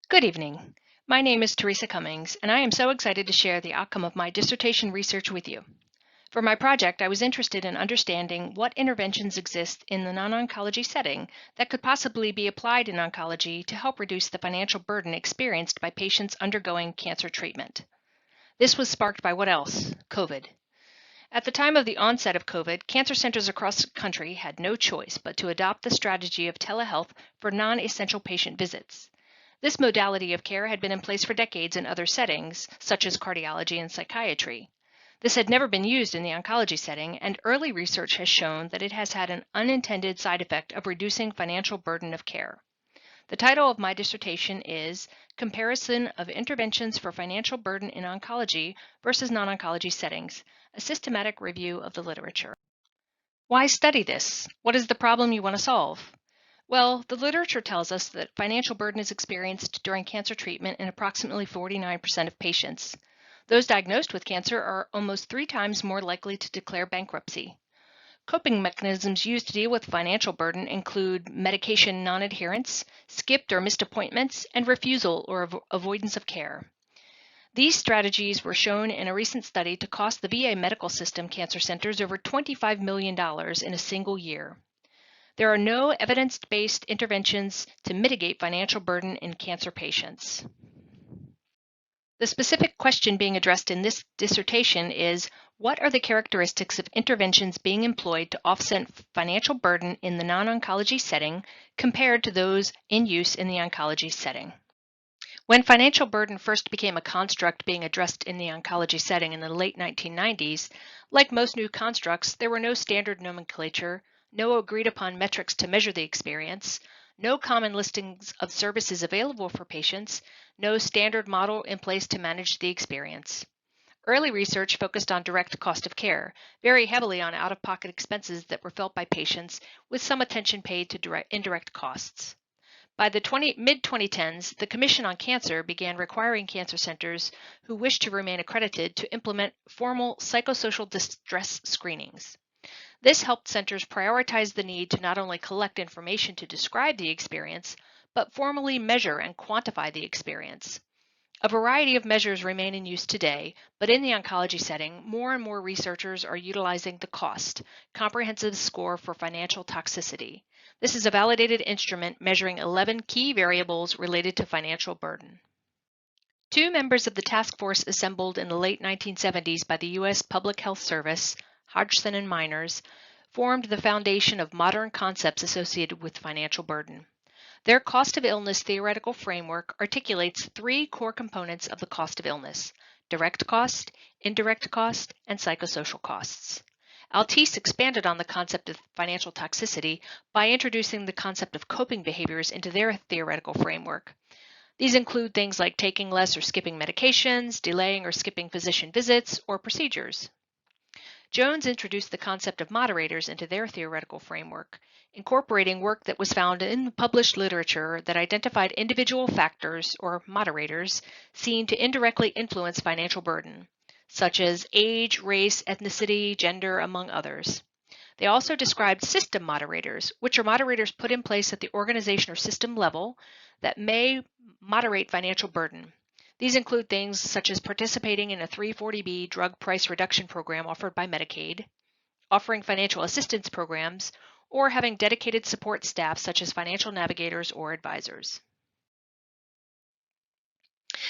Good evening. My name is Teresa Cummings, and I am so excited to share the outcome of my dissertation research with you. For my project, I was interested in understanding what interventions exist in the non-oncology setting that could possibly be applied in oncology to help reduce the financial burden experienced by patients undergoing cancer treatment. This was sparked by what else? COVID. At the time of the onset of COVID, cancer centers across the country had no choice but to adopt the strategy of telehealth for non-essential patient visits. This modality of care had been in place for decades in other settings, such as cardiology and psychiatry. This had never been used in the oncology setting, and early research has shown that it has had an unintended side effect of reducing financial burden of care. The title of my dissertation is Comparison of Interventions for Financial Burden in Oncology versus Non-Oncology Settings, a systematic review of the literature. Why study this? What is the problem you want to solve? Well, the literature tells us that financial burden is experienced during cancer treatment in approximately 49% of patients. Those diagnosed with cancer are almost 3 times more likely to declare bankruptcy. Coping mechanisms used to deal with financial burden include medication non-adherence, skipped or missed appointments, and refusal or avoidance of care. These strategies were shown in a recent study to cost the VA medical system cancer centers over $25 million in a single year. There are no evidence-based interventions to mitigate financial burden in cancer patients. The specific question being addressed in this dissertation is, what are the characteristics of interventions being employed to offset financial burden in the non-oncology setting compared to those in use in the oncology setting? When financial burden first became a construct being addressed in the oncology setting in the late 1990s, like most new constructs, there were no standard nomenclature, no agreed-upon metrics to measure the experience, no common listings of services available for patients, no standard model in place to manage the experience. Early research focused on direct cost of care, very heavily on out-of-pocket expenses that were felt by patients, with some attention paid to indirect costs. By the mid-2010s, the Commission on Cancer began requiring cancer centers who wish to remain accredited to implement formal psychosocial distress screenings. This helped centers prioritize the need to not only collect information to describe the experience, but formally measure and quantify the experience. A variety of measures remain in use today, but in the oncology setting, more and more researchers are utilizing the COST, Comprehensive Score for Financial Toxicity. This is a validated instrument measuring 11 key variables related to financial burden. 2 members of the task force assembled in the late 1970s by the U.S. Public Health Service, Hodgson and Miners, formed the foundation of modern concepts associated with financial burden. Their cost of illness theoretical framework articulates 3 core components of the cost of illness: direct cost, indirect cost, and psychosocial costs. Altice expanded on the concept of financial toxicity by introducing the concept of coping behaviors into their theoretical framework. These include things like taking less or skipping medications, delaying or skipping physician visits, or procedures. Jones introduced the concept of moderators into their theoretical framework, incorporating work that was found in the published literature that identified individual factors, or moderators, seen to indirectly influence financial burden, such as age, race, ethnicity, gender, among others. They also described system moderators, which are moderators put in place at the organization or system level that may moderate financial burden. These include things such as participating in a 340B drug price reduction program offered by Medicaid, offering financial assistance programs, or having dedicated support staff such as financial navigators or advisors.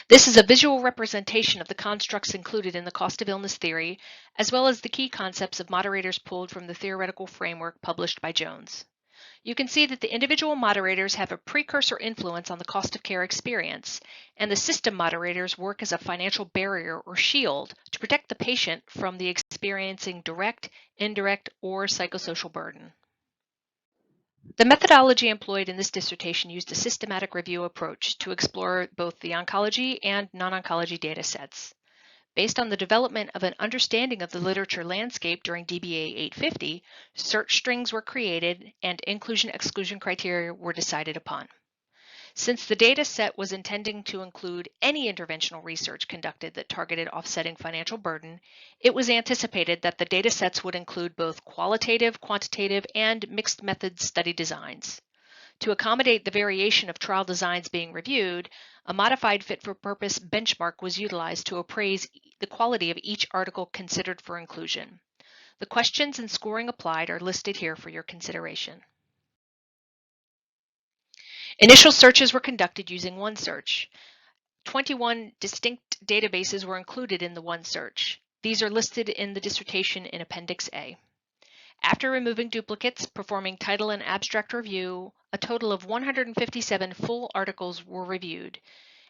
This is a visual representation of the constructs included in the cost of illness theory, as well as the key concepts of moderators pulled from the theoretical framework published by Jones. You can see that the individual moderators have a precursor influence on the cost of care experience, and the system moderators work as a financial barrier or shield to protect the patient from the experiencing direct, indirect, or psychosocial burden. The methodology employed in this dissertation used a systematic review approach to explore both the oncology and non-oncology data sets. Based on the development of an understanding of the literature landscape during DBA 850, search strings were created and inclusion-exclusion criteria were decided upon. Since the data set was intending to include any interventional research conducted that targeted offsetting financial burden, it was anticipated that the data sets would include both qualitative, quantitative, and mixed method study designs. To accommodate the variation of trial designs being reviewed, a modified fit-for-purpose benchmark was utilized to appraise the quality of each article considered for inclusion. The questions and scoring applied are listed here for your consideration. Initial searches were conducted using OneSearch. 21 distinct databases were included in the OneSearch. These are listed in the dissertation in Appendix A. After removing duplicates, performing title and abstract review, a total of 157 full articles were reviewed,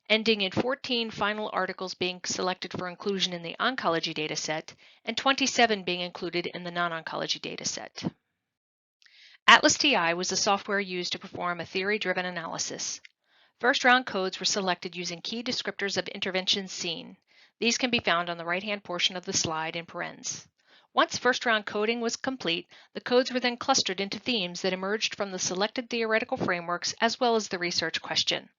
ending in 14 final articles being selected for inclusion in the oncology dataset and 27 being included in the non-oncology dataset. Atlas TI was the software used to perform a theory-driven analysis. First-round codes were selected using key descriptors of interventions seen. These can be found on the right-hand portion of the slide in parens. Once first-round coding was complete, the codes were then clustered into themes that emerged from the selected theoretical frameworks as well as the research question.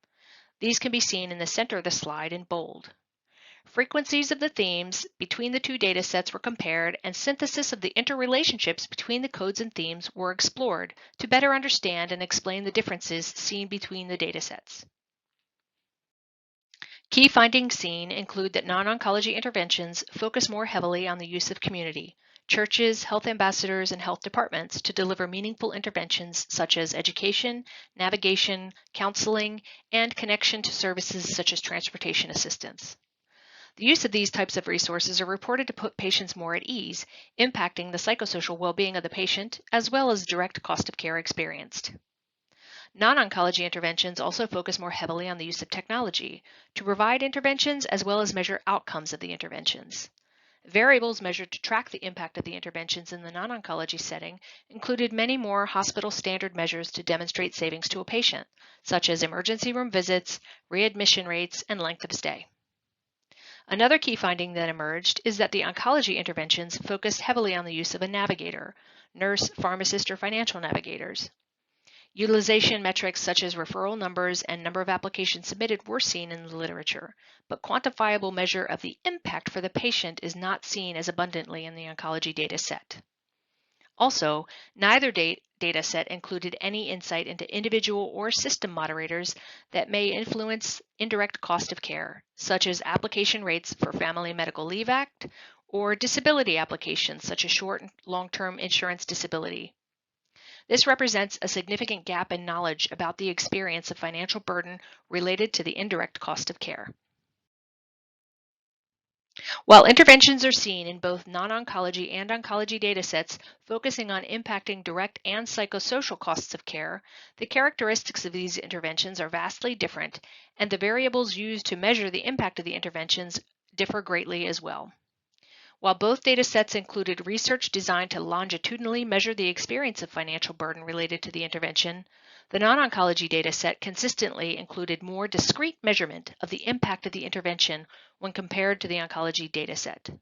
These can be seen in the center of the slide in bold. Frequencies of the themes between the two datasets were compared, and synthesis of the interrelationships between the codes and themes were explored to better understand and explain the differences seen between the datasets. Key findings seen include that non-oncology interventions focus more heavily on the use of community, churches, health ambassadors, and health departments to deliver meaningful interventions such as education, navigation, counseling, and connection to services such as transportation assistance. The use of these types of resources are reported to put patients more at ease, impacting the psychosocial well-being of the patient, as well as direct cost of care experienced. Non-oncology interventions also focus more heavily on the use of technology to provide interventions as well as measure outcomes of the interventions. Variables measured to track the impact of the interventions in the non-oncology setting included many more hospital standard measures to demonstrate savings to a patient, such as emergency room visits, readmission rates, and length of stay. Another key finding that emerged is that the oncology interventions focused heavily on the use of a navigator, nurse, pharmacist, or financial navigators. Utilization metrics such as referral numbers and number of applications submitted were seen in the literature, but quantifiable measure of the impact for the patient is not seen as abundantly in the oncology data set. Also, neither data set included any insight into individual or system moderators that may influence indirect cost of care, such as application rates for Family Medical Leave Act or disability applications such as short and long-term insurance disability. This represents a significant gap in knowledge about the experience of financial burden related to the indirect cost of care. While interventions are seen in both non-oncology and oncology datasets focusing on impacting direct and psychosocial costs of care, the characteristics of these interventions are vastly different, and the variables used to measure the impact of the interventions differ greatly as well. While both datasets included research designed to longitudinally measure the experience of financial burden related to the intervention, the non-oncology dataset consistently included more discrete measurement of the impact of the intervention when compared to the oncology dataset.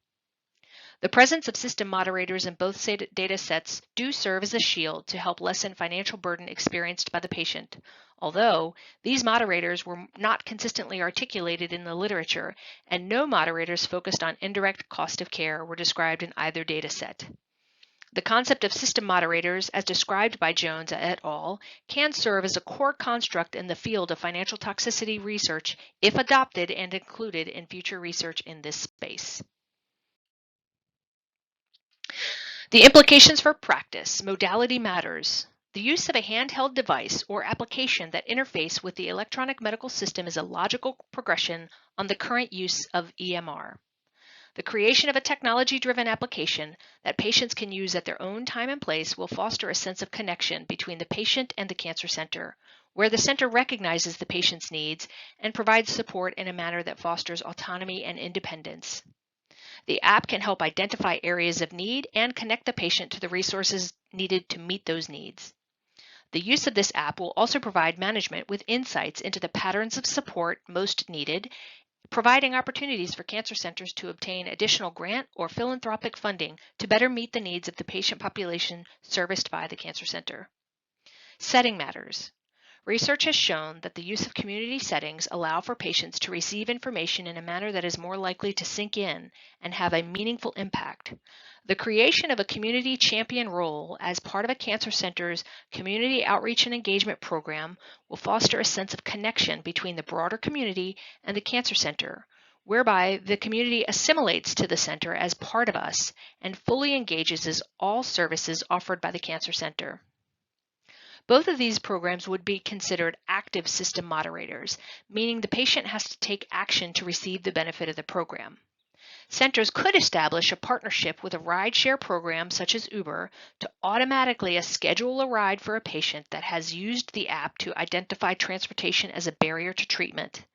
The presence of system moderators in both datasets do serve as a shield to help lessen financial burden experienced by the patient, although these moderators were not consistently articulated in the literature, and no moderators focused on indirect cost of care were described in either dataset. The concept of system moderators, as described by Jones et al., can serve as a core construct in the field of financial toxicity research if adopted and included in future research in this space. The implications for practice. Modality matters. The use of a handheld device or application that interface with the electronic medical system is a logical progression on the current use of EMR. The creation of a technology-driven application that patients can use at their own time and place will foster a sense of connection between the patient and the cancer center, where the center recognizes the patient's needs and provides support in a manner that fosters autonomy and independence. The app can help identify areas of need and connect the patient to the resources needed to meet those needs. The use of this app will also provide management with insights into the patterns of support most needed, providing opportunities for cancer centers to obtain additional grant or philanthropic funding to better meet the needs of the patient population serviced by the cancer center. Setting matters. Research has shown that the use of community settings allow for patients to receive information in a manner that is more likely to sink in and have a meaningful impact. The creation of a community champion role as part of a cancer center's community outreach and engagement program will foster a sense of connection between the broader community and the cancer center, whereby the community assimilates to the center as part of us and fully engages in all services offered by the cancer center. Both of these programs would be considered active system moderators, meaning the patient has to take action to receive the benefit of the program. Centers could establish a partnership with a rideshare program such as Uber to automatically schedule a ride for a patient that has used the app to identify transportation as a barrier to treatment.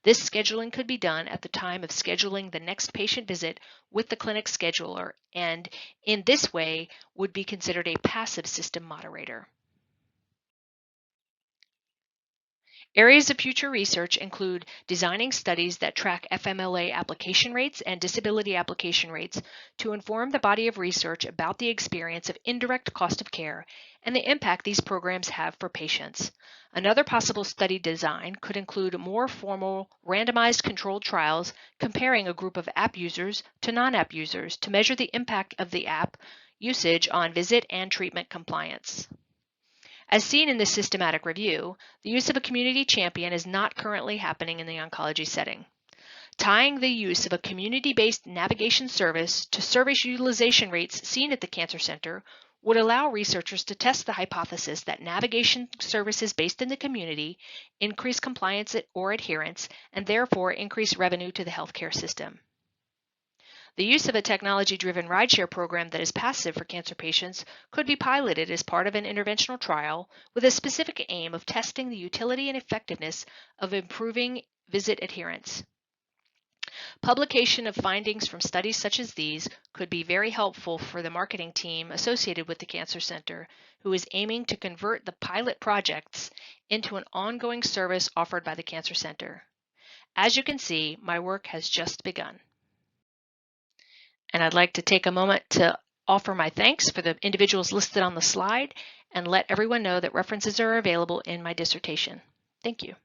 This scheduling could be done at the time of scheduling the next patient visit with the clinic scheduler, and in this way would be considered a passive system moderator. Areas of future research include designing studies that track FMLA application rates and disability application rates to inform the body of research about the experience of indirect cost of care and the impact these programs have for patients. Another possible study design could include more formal randomized controlled trials comparing a group of app users to non-app users to measure the impact of the app usage on visit and treatment compliance. As seen in this systematic review, the use of a community champion is not currently happening in the oncology setting. Tying the use of a community-based navigation service to service utilization rates seen at the cancer center would allow researchers to test the hypothesis that navigation services based in the community increase compliance or adherence and therefore increase revenue to the healthcare system. The use of a technology-driven rideshare program that is passive for cancer patients could be piloted as part of an interventional trial with a specific aim of testing the utility and effectiveness of improving visit adherence. Publication of findings from studies such as these could be very helpful for the marketing team associated with the Cancer Center, who is aiming to convert the pilot projects into an ongoing service offered by the Cancer Center. As you can see, my work has just begun. And I'd like to take a moment to offer my thanks for the individuals listed on the slide and let everyone know that references are available in my dissertation. Thank you.